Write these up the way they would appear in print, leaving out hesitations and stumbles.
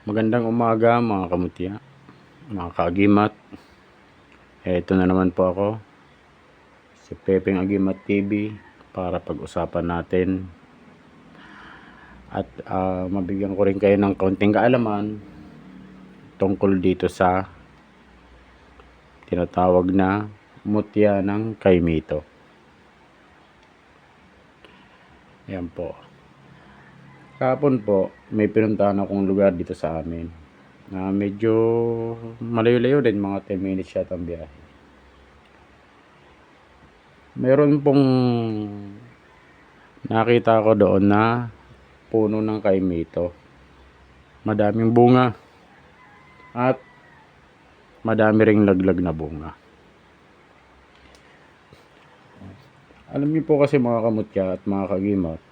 Magandang umaga mga kamutya, mga kaagimat. Ito na naman po ako, si Pepeng Agimat TV, para pag-usapan natin at mabigyan ko rin kayo ng kaunting kaalaman tungkol dito sa tinatawag na mutya ng kaimito. Ayan po. Kahapon po, may pinuntahan akong lugar dito sa amin na medyo malayo-layo din, mga 10 minutes yata ang biyahe. Meron pong nakita ko doon na puno ng kaimito. Madaming bunga at madami ring laglag na bunga. Alam niyo po kasi mga kamutya at mga kagimat,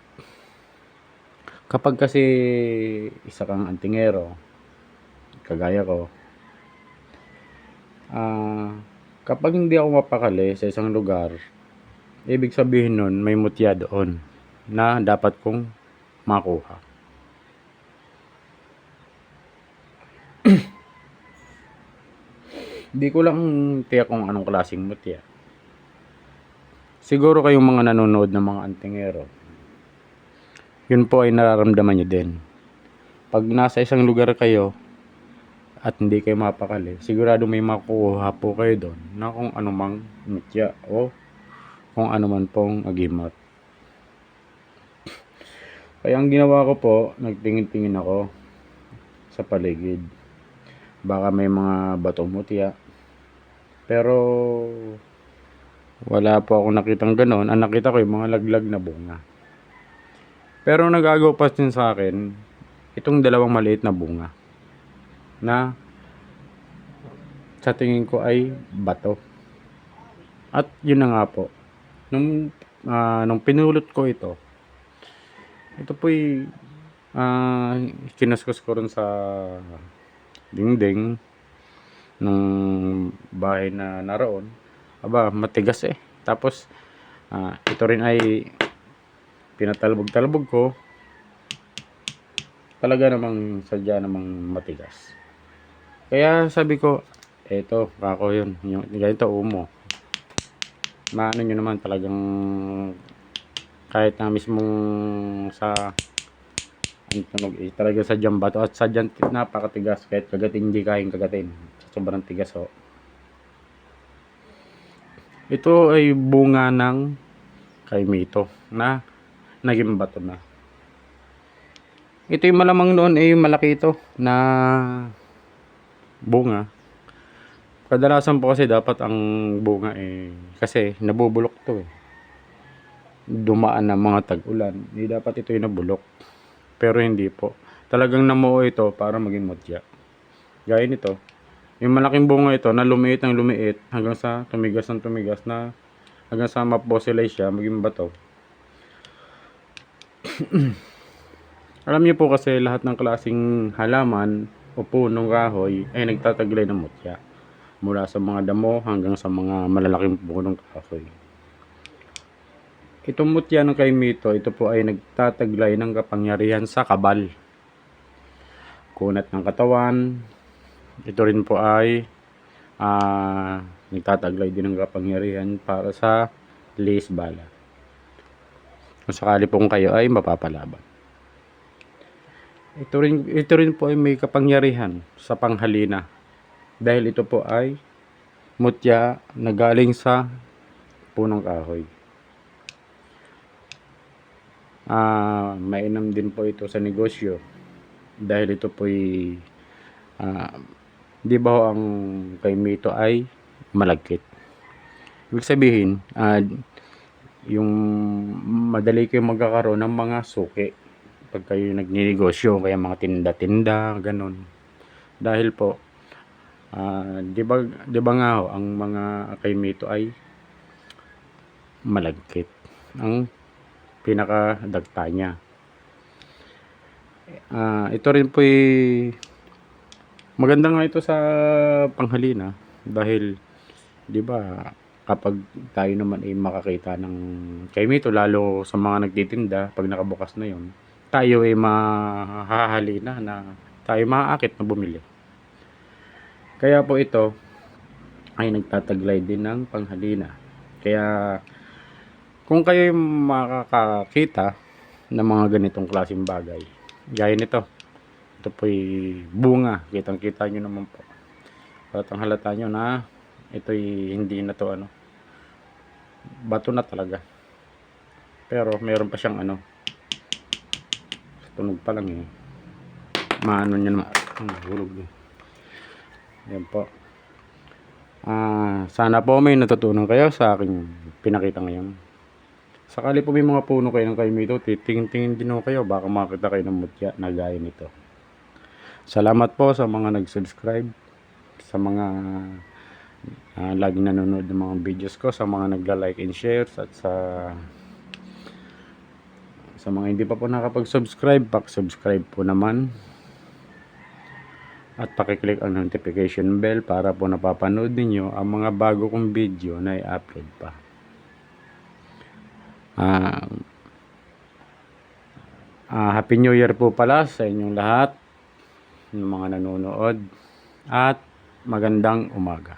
kapag kasi isa kang antingero, kagaya ko, kapag hindi ako mapakali sa isang lugar, ibig sabihin nun may mutya doon na dapat kong makuha. Di ko lang tiyak kung anong klaseng mutya. Siguro kayong mga nanonood ng mga antingero, yun po ay nararamdaman nyo din. Pag nasa isang lugar kayo at hindi kayo mapakali, sigurado may makukuha po kayo doon na kung anumang mutya o kung anuman pong agimat. Kaya ang ginawa ko po, nagtingin-tingin ako sa paligid. Baka may mga batong mutya, pero wala po akong nakitang ganon. Ang nakita ko yung mga laglag na bunga. Pero nagagaw pa din sa akin itong dalawang maliit na bunga na sa tingin ko ay bato. At yun na nga po, nung pinulot ko ito po'y kinaskus ko rin sa dingding ng bahay na naroon. Aba, matigas eh. Tapos ito rin ay pinatalbog-talbog ko. Talaga namang sadya namang matigas. Kaya sabi ko, eto, kako yun. Yung ganito umo. Maano nyo naman talagang kahit na mismong sa tunog eh, talaga sadyang bato at sadyang napakatigas, kahit kagatin hindi kayang kagatin. Sobrang tigas ho. Ito ay bunga ng kaimito na naging bato na. Ito yung malamang noon ay malaki ito na bunga. Kadalasan po kasi dapat ang bunga kasi nabubulok to eh. Dumaan ng mga tag-ulan, dapat ito yung nabulok. Pero hindi po. Talagang namuo ito para maging mutya. Gaya nito. Yung malaking bunga ito na lumiit ng lumiit hanggang sa tumigas ng tumigas na hanggang sa ma-fossilize siya, maging bato. Alam niyo po kasi lahat ng klaseng halaman o punong kahoy ay nagtataglay ng mutya. Mula sa mga damo hanggang sa mga malalaking punong kahoy. Itong mutya ng kaimito, ito po ay nagtataglay ng kapangyarihan sa kabal. Kunat ng katawan. Ito rin po ay nagtataglay din ng kapangyarihan para sa lis bala. Kung sakali pong kayo ay mapapalaban. Ito rin po ay may kapangyarihan sa panghalina. Dahil ito po ay mutya na galing sa punong kahoy. Mainam din po ito sa negosyo. Dahil ito po ay di ba ho, ang kaimito ay malagkit. Ibig sabihin, yung madali kayo magkakaroon ng mga suki pag kayo nagninegosyo, kaya mga tinda-tinda, ganun. Dahil po, di ba nga ho, ang mga kaimito ay malagkit. Ang pinakadagta niya. Ito rin po ay maganda nga ito sa panghalina dahil di ba kapag tayo naman ay makakita ng kaimito, lalo sa mga nagtitinda, pag nakabukas na yon, tayo ay mahahalina na tayo maaakit na bumili. Kaya po ito ay nagtataglay din ng panghalina. Kaya kung kayo makakakita ng mga ganitong klaseng bagay, gaya nito, ito po'y bunga, kitang kita nyo naman po, halatang halata nyo na ito'y hindi na to bato na talaga, pero meron pa siyang tunog pa lang maano nyo naman, hulog yan po. Sana po may natutunan kayo sa aking pinakita ngayon. Sakali po may mga puno kayo ng kaimito, titingin-tingin din kayo, baka makita kayo ng mutya na gaya nito. Salamat po sa mga nag-subscribe, sa mga laging nanonood ng mga videos ko, sa mga nagla-like and share, at sa mga hindi pa po nakapag-subscribe, pak-subscribe po naman. At pakiclick ang notification bell para po napapanood ninyo ang mga bago kong video na i-upload pa. Happy New Year po pala sa inyong lahat ng mga nanonood, at magandang umaga.